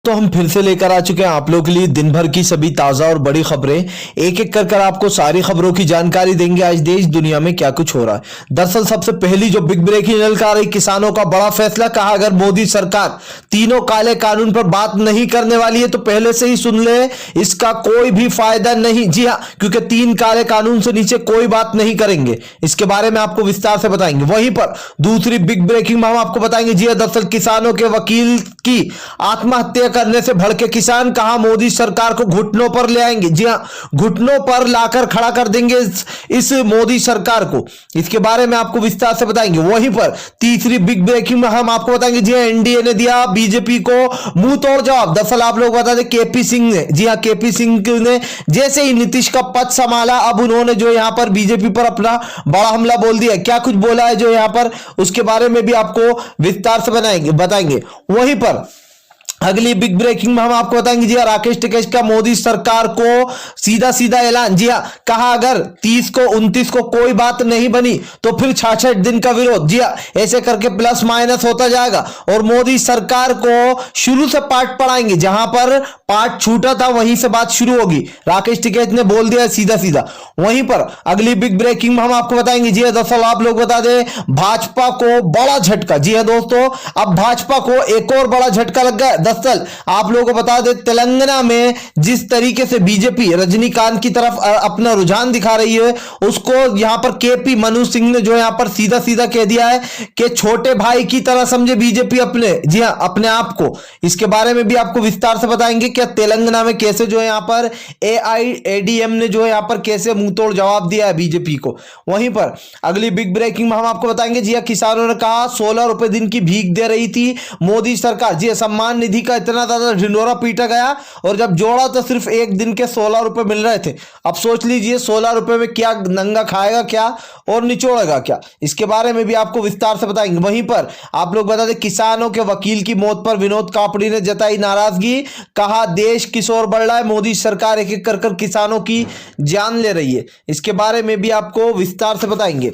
तो हम फिर से लेकर आ चुके हैं आप लोगों के लिए दिन भर की सभी ताजा और बड़ी खबरें। एक एक कर आपको सारी खबरों की जानकारी देंगे आज देश दुनिया में क्या कुछ हो रहा है। दरअसल सबसे पहली जो बिग ब्रेकिंग निकल आ रही, किसानों का बड़ा फैसला। कहा अगर मोदी सरकार तीनों काले कानून पर बात नहीं करने वाली है तो पहले से ही सुन ले, इसका कोई भी फायदा नहीं। जी हाँ, क्योंकि तीन काले कानून से नीचे कोई बात नहीं करेंगे। इसके बारे में आपको विस्तार से बताएंगे। वहीं पर दूसरी बिग ब्रेकिंग में हम आपको बताएंगे। जी हाँ, दरअसल किसानों के वकील की आत्महत्या करने से भड़के किसान, कहा मोदी सरकार को घुटनों पर ले आएंगे। जी हां, घुटनों पर लाकर खड़ा कर देंगे इस मोदी सरकार को। इसके बारे में आपको विस्तार से बताएंगे। वहीं पर तीसरी बिग ब्रेकिंग में हम आपको बताएंगे। जी हां, एनडीए ने दिया बीजेपी को मुंह तोड़ जवाब। दरअसल आप लोग बता दें, केपी सिंह ने, जी हां, केपी सिंह ने जैसे ही नीतीश का पद संभाला, अब उन्होंने जो यहां पर बीजेपी पर अपना बड़ा हमला बोल दिया। क्या कुछ बोला है जो यहां पर, उसके बारे में भी आपको विस्तार से बताएंगे। वहीं पर अगली बिग ब्रेकिंग में हम आपको बताएंगे। जी हाँ, राकेश टिकैत का मोदी सरकार को सीधा सीधा ऐलान। जी हाँ, कहा अगर 30 को 29 को कोई बात नहीं बनी तो फिर 66 दिन का विरोध। जी हाँ, ऐसे करके प्लस माइनस होता जाएगा और मोदी सरकार को शुरू से पाठ पढ़ाएंगे। जहां पर पाठ छूटा था वहीं से बात शुरू होगी। राकेश टिकैत ने बोल दिया सीधा सीधा। वहीं पर अगली बिग ब्रेकिंग में हम आपको बताएंगे। जी हाँ, दरअसल आप लोग बता दें, भाजपा को बड़ा झटका। जी हाँ दोस्तों, अब भाजपा को एक और बड़ा झटका लग गया। दरअसल आप लोगों को बता दें, तेलंगाना में जिस तरीके से बीजेपी रजनीकांत की तरफ अपना रुझान दिखा रही है, उसको यहां पर केपी मनु सिंह ने जो यहां पर सीधा सीधा कह दिया है कि छोटे भाई की तरह समझे बीजेपी अपने, जी हां, अपने आप को। इसके बारे में भी आपको विस्तार से बताएंगे कि तेलंगाना में कैसे जो है यहां पर एआईएडीएम ने जो है यहां पर कैसे मुंह तोड़ जवाब दिया है बीजेपी को। वहीं पर अगली बिग ब्रेकिंग में हम आपको बताएंगे। जी हां, किसानों ने कहा 16 रुपए दिन की भीख दे रही थी मोदी सरकार। जी हां, सम्मान निधि का इतना ज्यादा ढिंडोरा पीटा गया और जब जोड़ा तो सिर्फ एक दिन के 16 रुपए मिल रहे थे। अब सोच लीजिए 16 रुपए में क्या नंगा खाएगा क्या और निचोड़ेगा क्या। इसके बारे में भी आपको विस्तार से बताएंगे। वहीं पर आप लोग बता दें, किसानों के वकील की मौत पर विनोद कापड़ी ने जताई नाराजगी। कहा देश किस ओर बढ़ रहा है, मोदी सरकार एक एक कर किसानों की जान ले रही है। इसके बारे में भी आपको विस्तार से बताएंगे।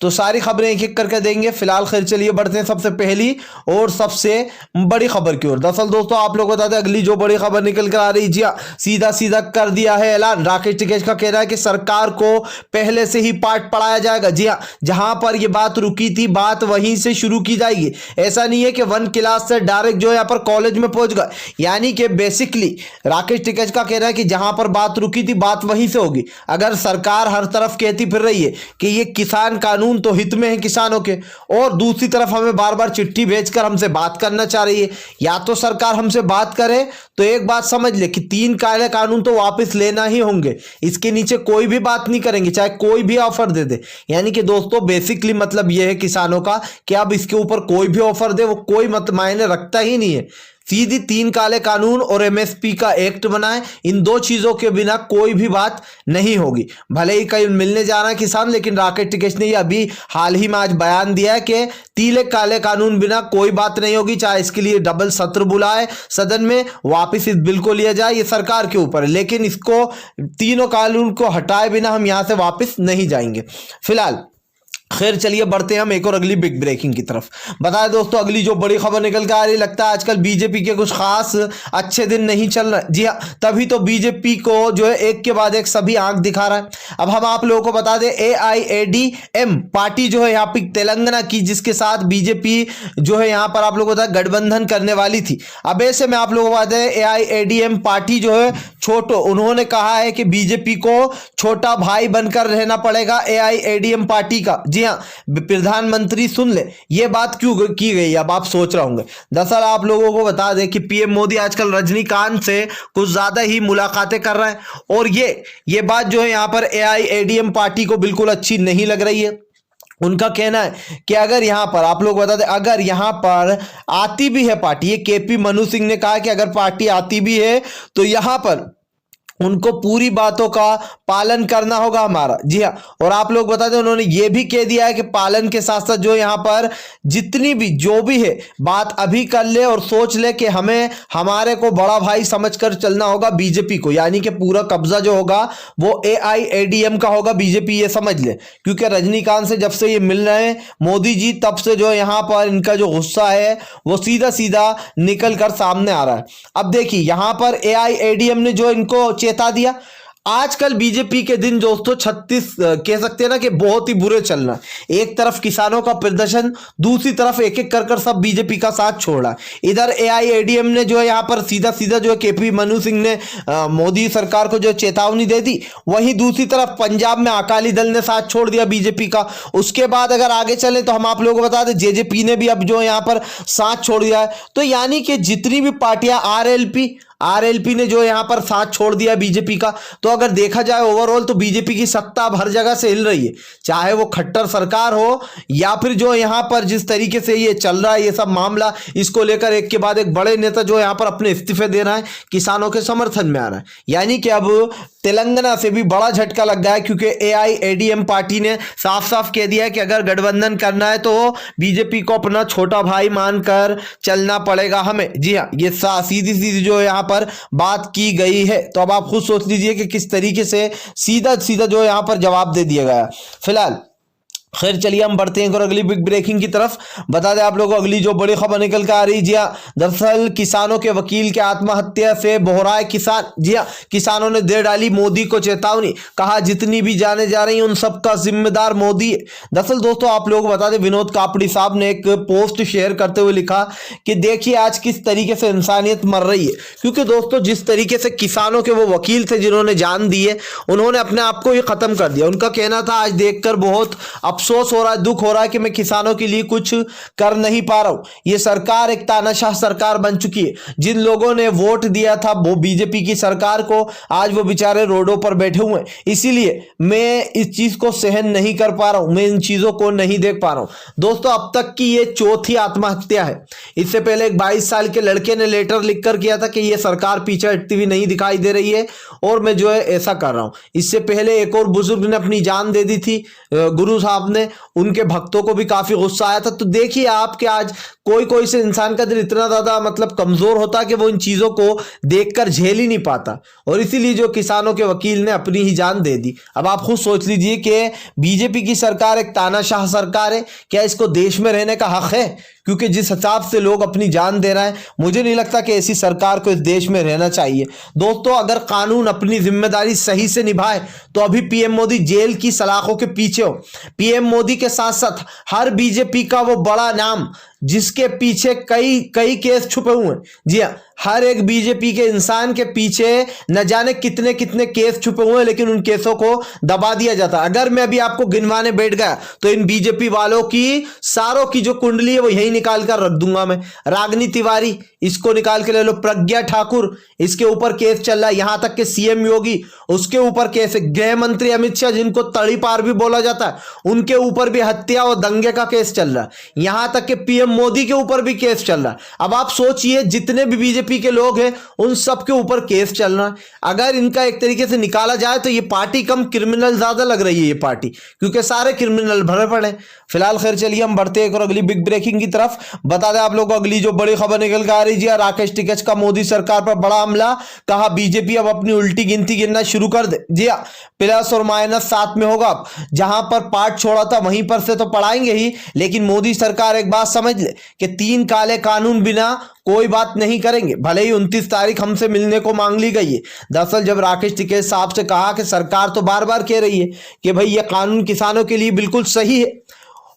तो सारी खबरें एक एक करके देंगे। फिलहाल खैर चलिए बढ़ते हैं सबसे पहली और सबसे बड़ी खबर की ओर। दरअसल दोस्तों आप लोग बता दें, अगली जो बड़ी खबर निकल कर आ रही, जी सीधा सीधा कर दिया है ऐलान। राकेश टिकैत का कहना है कि सरकार को पहले से ही पाठ पढ़ाया जाएगा। जी हाँ, जहां पर यह बात रुकी थी बात वहीं से शुरू की जाएगी। ऐसा नहीं है कि 1 क्लास से डायरेक्ट जो यहाँ पर कॉलेज में पहुंच गए। यानी कि बेसिकली राकेश टिकैत का कहना है कि जहां पर बात रुकी थी बात वहीं से होगी। अगर सरकार हर तरफ कहती फिर रही है कि ये किसान कानून तो हित में है किसानों के, और दूसरी तरफ हमें बार बार चिट्ठी भेजकर हमसे बात करना चाह रही है, या तो सरकार हमसे बात करे तो एक बात समझ ले कि 3 काले कानून तो वापस लेना ही होंगे। इसके नीचे कोई भी बात नहीं करेंगे, चाहे कोई भी ऑफर दे दे। यानी कि दोस्तों बेसिकली मतलब यह है किसानों का कि अब इसके ऊपर कोई भी ऑफर दे वो कोई मत मायने रखता ही नहीं है। सीधी 3 काले कानून और एमएसपी का एक्ट बनाए, इन दो चीजों के बिना कोई भी बात नहीं होगी। भले ही कहीं मिलने जाना किसान, लेकिन राकेश टिकैत ने अभी हाल ही में आज बयान दिया है कि 3 काले कानून बिना कोई बात नहीं होगी। चाहे इसके लिए डबल सत्र बुलाए सदन में, वापिस इस बिल को लिया जाए, ये सरकार के ऊपर है, लेकिन इसको तीनों कानून को हटाए बिना हम यहां से वापिस नहीं जाएंगे। फिलहाल खैर चलिए बढ़ते हैं हम एक और अगली बिग ब्रेकिंग की तरफ। बताएं दोस्तों, अगली जो बड़ी खबर निकल के आ रही, लगता है आजकल बीजेपी के कुछ खास अच्छे दिन नहीं चल रहे। जी हाँ, तभी तो बीजेपी को जो है एक के बाद एक सभी आंख दिखा रहा है। अब हम आप लोगों को बता दें, एआईएडीएम पार्टी जो है यहाँ पे तेलंगाना की, जिसके साथ बीजेपी जो है यहाँ पर आप लोगों को गठबंधन करने वाली थी। अब ऐसे में आप लोगों को बता दें, एआईएडीएम पार्टी जो है छोटो, उन्होंने कहा है कि बीजेपी को छोटा भाई बनकर रहना पड़ेगा एआईएडीएम पार्टी का। जी हाँ, प्रधानमंत्री सुन ले, ये बात क्यों की गई अब आप सोच रहे होंगे। दरअसल आप लोगों को बता दें कि पीएम मोदी आजकल रजनीकांत से कुछ ज्यादा ही मुलाकातें कर रहे हैं और ये बात जो है यहाँ पर एआईएडीएम पार्टी को बिल्कुल अच्छी नहीं लग रही है। उनका कहना है कि अगर यहां पर आप लोग बता दें, अगर यहां पर आती भी है पार्टी, ये केपी मनु सिंह ने कहा कि अगर पार्टी आती भी है तो यहां पर उनको पूरी बातों का पालन करना होगा हमारा। जी हाँ, और आप लोग बता दें उन्होंने ये भी कह दिया है कि पालन के साथ साथ जो यहाँ पर जितनी भी जो भी है बात अभी कर ले और सोच ले कि हमें हमारे को बड़ा भाई समझकर चलना होगा बीजेपी को, यानी कि पूरा कब्जा जो होगा वो AIADM का होगा, बीजेपी ये समझ ले। क्योंकि रजनीकांत से जब से ये मिल रहे हैं मोदी जी तब से जो यहाँ पर इनका जो गुस्सा है वो सीधा सीधा निकल कर सामने आ रहा है। अब देखिए यहाँ पर AIADM ने जो इनको चेता दिया। आजकल बीजेपी के दिन दोस्तों 36 कह सकते हैं ना कि बहुत ही बुरे चल रहा है। एक तरफ किसानों का प्रदर्शन, दूसरी तरफ एक एक कर सब बीजेपी का साथ छोड़ रहा है। इधर AIADM ने जो है यहाँ पर सीधा सीधा जो है KP मनु सिंह ने मोदी सरकार को जो चेतावनी दे दी, वहीं दूसरी तरफ पंजाब में अकाली दल ने साथ छोड़ दिया बीजेपी का। उसके बाद अगर आगे चले तो हम आप लोगों को बता दें JJP ने भी अब जो यहाँ पर साथ छोड़ दिया है। तो यानी कि जितनी भी पार्टियां RLP ने जो यहाँ पर साथ छोड़ दिया बीजेपी का। तो अगर देखा जाए ओवरऑल तो बीजेपी की सत्ता अब हर जगह से हिल रही है, चाहे वो खट्टर सरकार हो या फिर जो यहाँ पर जिस तरीके से ये चल रहा है ये सब मामला, इसको लेकर एक के बाद एक बड़े नेता जो यहाँ पर अपने इस्तीफे दे रहा है, किसानों के समर्थन में आ रहा है। यानी कि अब तेलंगाना से भी बड़ा झटका लग गया है, क्योंकि AIADM पार्टी ने साफ साफ कह दिया है कि अगर गठबंधन करना है तो बीजेपी को अपना छोटा भाई मानकर चलना पड़ेगा हमें। जी हाँ, ये सीधी सीधी जो यहाँ पर बात की गई है। तो अब आप खुद सोच लीजिए कि किस तरीके से सीधा सीधा जो यहाँ पर जवाब दे दिया गया। फिलहाल खैर चलिए हम बढ़ते हैं और अगली बिग ब्रेकिंग की तरफ। बता दें आप लोगों को अगली जो बड़ी खबर निकल कर आ रही। जी हाँ, दरअसल किसानों के वकील के आत्महत्या से बोहराए किसान। जी हाँ, किसानों ने दे डाली मोदी को चेतावनी, कहा जितनी भी जाने जा रही उन सबका जिम्मेदार मोदी है। दरअसल दोस्तों आप लोगों को बता दें विनोद कापड़ी साहब ने एक पोस्ट शेयर करते हुए लिखा कि देखिए आज किस तरीके से इंसानियत मर रही है। क्योंकि दोस्तों जिस तरीके से किसानों के वो वकील थे जिन्होंने जान दी है, उन्होंने अपने आप को ही खत्म कर दिया। उनका कहना था आज देखकर बहुत अफसोस हो रहा है, दुख हो रहा है कि मैं किसानों के लिए कुछ कर नहीं पा रहा हूं। ये सरकार एक तानाशाह सरकार बन चुकी है। जिन लोगों ने वोट दिया था वो बीजेपी की सरकार को, आज वो बेचारे रोडों पर बैठे हुए हैं। इसीलिए मैं इस चीज को सहन नहीं कर पा रहा हूं, मैं इन चीजों को नहीं देख पा रहा हूं। दोस्तों अब तक की ये चौथी आत्महत्या है। इससे पहले एक 22 साल के लड़के ने लेटर लिखकर किया था कि ये सरकार पीछे हटती हुई नहीं दिखाई दे रही है और मैं जो है ऐसा कर रहा हूं। इससे पहले एक और बुजुर्ग ने अपनी जान दे दी थी, गुरु साहब ने, उनके भक्तों को भी काफी गुस्सा आया था। तो देखिए आप कि आज कोई कोई से इंसान का दिल इतना ज्यादा मतलब कमजोर होता है कि वो इन चीजों को देखकर झेल ही नहीं पाता, और इसीलिए जो किसानों के वकील ने अपनी ही जान दे दी। अब आप खुद सोच लीजिए कि बीजेपी की सरकार एक तानाशाह सरकार है, क्या इसको देश में रहने का हक है? क्योंकि जिस हिसाब से लोग अपनी जान दे रहे हैं, मुझे नहीं लगता कि ऐसी सरकार को इस देश में रहना चाहिए। दोस्तों अगर कानून अपनी जिम्मेदारी सही से निभाए तो अभी पीएम मोदी जेल की सलाखों के पीछे हो। पीएम मोदी के साथ साथ हर बीजेपी का वो बड़ा नाम जिसके पीछे कई कई केस छुपे हुए हैं। जी हाँ, हर एक बीजेपी के इंसान के पीछे न जाने कितने कितने केस छुपे हुए हैं, लेकिन उन केसों को दबा दिया जाता है। अगर मैं अभी आपको गिनवाने बैठ गया तो इन बीजेपी वालों की सारों की जो कुंडली है वो यही निकाल कर रख दूंगा मैं। रागनी तिवारी, इसको निकाल के ले लो। प्रज्ञा ठाकुर, इसके ऊपर केस चल रहा है। यहां तक कि सीएम योगी, उसके ऊपर केस है। गृह मंत्री अमित शाह, जिनको तड़ी पार भी बोला जाता है, उनके ऊपर भी हत्या और दंगे का केस चल रहा है। यहां तक कि पीएम मोदी के ऊपर भी केस चल रहा है। अब आप सोचिए जितने भी बीजेपी के लोग हैं उन सब के ऊपर केस चल रहा है। अगर इनका एक तरीके से निकाला जाए तो ये पार्टी कम क्रिमिनल ज्यादा लग रही है ये पार्टी, क्योंकि सारे क्रिमिनल भरे पड़े। फिलहाल खैर चलिए हम बढ़ते हैं और अगली बिग ब्रेकिंग की तरफ। बता दें आप लोगों को अगली जो बड़ी खबर निकल कर आ रही है, राकेश टिकैत का मोदी सरकार पर बड़ा हमला। कहा बीजेपी अब अपनी उल्टी गिनती गिनना शुरू कर दे। जी हाँ, प्लस और माइनस साथ में होगा। जहां पर पाठ छोड़ा था वहीं पर से तो पढ़ाएंगे ही, लेकिन मोदी सरकार एक बात समझ ले कि 3 काले कानून बिना कोई बात नहीं करेंगे। भले ही 29 तारीख हमसे मिलने को मांग ली गई है। दरअसल जब राकेश टिकैत साहब से कहा कि सरकार तो बार बार कह रही है कि भाई ये कानून किसानों के लिए बिल्कुल सही है।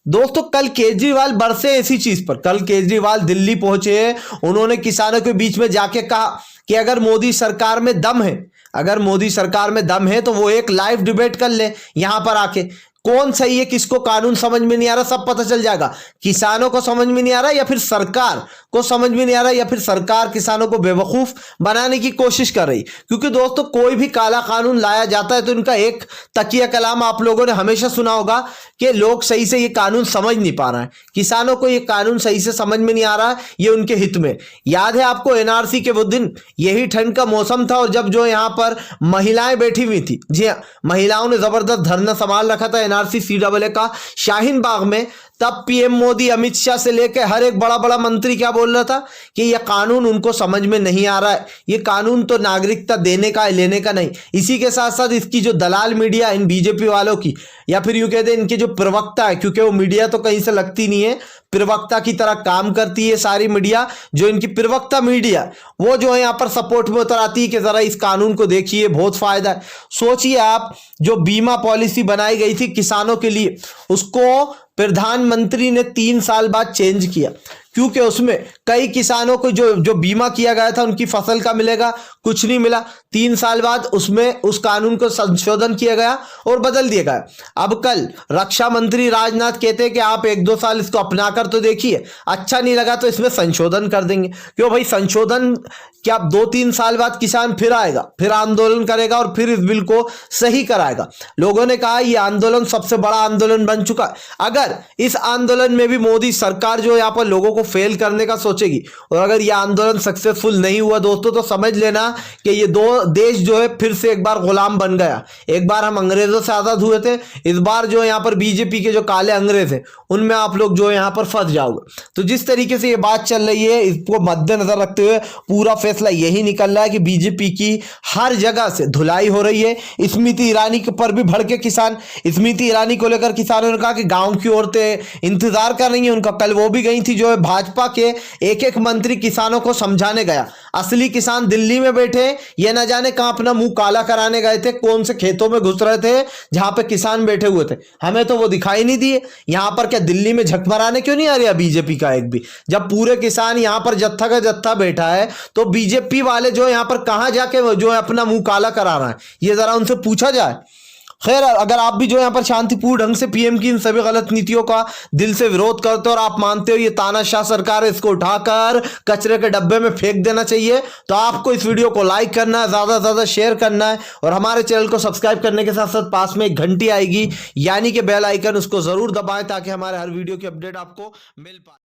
दोस्तों कल केजरीवाल बरसे ऐसी चीज पर। कल केजरीवाल दिल्ली पहुंचे, उन्होंने किसानों के बीच में जाके कहा कि अगर मोदी सरकार में दम है, अगर मोदी सरकार में दम है तो वो एक लाइव डिबेट कर ले यहां पर आके। कौन सही है, किसको कानून समझ में नहीं आ रहा, सब पता चल जाएगा। किसानों को समझ में नहीं आ रहा या फिर सरकार को समझ में नहीं आ रहा या फिर सरकार किसानों को बेवकूफ बनाने की कोशिश कर रही। क्योंकि दोस्तों कोई भी काला कानून लाया जाता है तो इनका एक तकिया कलाम आप लोगों ने हमेशा सुना होगा कि लोग सही से ये कानून समझ नहीं पा रहे हैं, किसानों को ये कानून सही से समझ में नहीं आ रहा है, ये उनके हित में। याद है आपको एनआरसी के वो दिन, यही ठंड का मौसम था और जब जो यहाँ पर महिलाएं बैठी हुई थी, जी हाँ, महिलाओं ने जबरदस्त धरना संभाल रखा था एनआरसी सीडब्ल्यू का शाहीन बाग में, तब पीएम मोदी अमित शाह से लेकर हर एक बड़ा बड़ा मंत्री क्या बोल रहा था कि यह कानून उनको समझ में नहीं आ रहा है, ये कानून तो नागरिकता देने का है, लेने का नहीं। इसी के साथ साथ इसकी जो दलाल मीडिया इन बीजेपी वालों की, या फिर यूं कहते हैं इनके जो प्रवक्ता है, क्योंकि वो मीडिया तो कहीं से लगती नहीं है, प्रवक्ता की तरह काम करती है सारी मीडिया, जो इनकी प्रवक्ता मीडिया वो जो है यहाँ पर सपोर्ट में उतर आती है कि जरा इस कानून को देखिए, बहुत फायदा है। सोचिए आप, जो बीमा पॉलिसी बनाई गई थी किसानों के लिए, उसको प्रधानमंत्री ने 3 साल बाद चेंज किया, क्योंकि उसमें कई किसानों को जो बीमा किया गया था उनकी फसल का मिलेगा, कुछ नहीं मिला। 3 साल बाद उसमें उस कानून को संशोधन किया गया और बदल दिया गया। अब कल रक्षा मंत्री राजनाथ कहते हैं कि आप 1-2 साल इसको अपनाकर तो देखिए, अच्छा नहीं लगा तो इसमें संशोधन कर देंगे। क्यों भाई, संशोधन क्या 2-3 साल बाद किसान फिर आएगा, फिर आंदोलन करेगा और फिर इस बिल को सही कराएगा। लोगों ने कहा यह आंदोलन सबसे बड़ा आंदोलन बन चुका है। अगर इस आंदोलन में भी मोदी सरकार जो यहाँ पर लोगों को फेल करने का सोचेगी और अगर यह आंदोलन सक्सेसफुल नहीं हुआ दोस्तों, तो समझ लेना कि ये दो देश जो है फिर से एक बार गुलाम बन गया। एक बार हम अंग्रेजों से आजाद हुए थे, इस बार जो यहाँ पर बीजेपी के जो काले अंग्रेज हैं उनमें आप लोग जो यहाँ पर फंस जाओगे। तो जिस तरीके से ये बात चल रही है, इसको मद्देनजर रखते हुए पूरा फैसला यही निकल रहा है कि बीजेपी की हर जगह से धुलाई हो रही है। स्मृति ईरानी के पर भी भड़के किसान, स्मृति ईरानी को लेकर किसानों ने कहा कि गांव की औरतें इंतजार कर रही हैं उनका। कल वो भी गई थी, जो है भाजपा के एक मंत्री किसानों को समझाने गया। असली किसान दिल्ली में बैठे, ये ना जाने कहां अपना मुंह काला कराने गए थे, कौन से खेतों में घुस रहे थे जहां पे किसान बैठे हुए थे, हमें तो वो दिखाई नहीं दिए। यहां पर क्या दिल्ली में झक मराने क्यों नहीं आ रहा बीजेपी का एक भी? जब पूरे किसान यहां पर जत्था का जत्था बैठा है तो बीजेपी वाले जो यहां पर कहां जाके वो जो है अपना मुंह काला करा रहा है, ये जरा उनसे पूछा जाए। खैर, अगर आप भी जो यहाँ पर शांतिपूर्ण ढंग से पीएम की इन सभी गलत नीतियों का दिल से विरोध करते हो और आप मानते हो ये तानाशाह सरकार है, इसको उठाकर कचरे के डब्बे में फेंक देना चाहिए, तो आपको इस वीडियो को लाइक करना है, ज्यादा से ज्यादा शेयर करना है और हमारे चैनल को सब्सक्राइब करने के साथ साथ पास में एक घंटी आएगी यानी कि बेल आइकन, उसको जरूर दबाएं ताकि हमारे हर वीडियो की अपडेट आपको मिल पाए।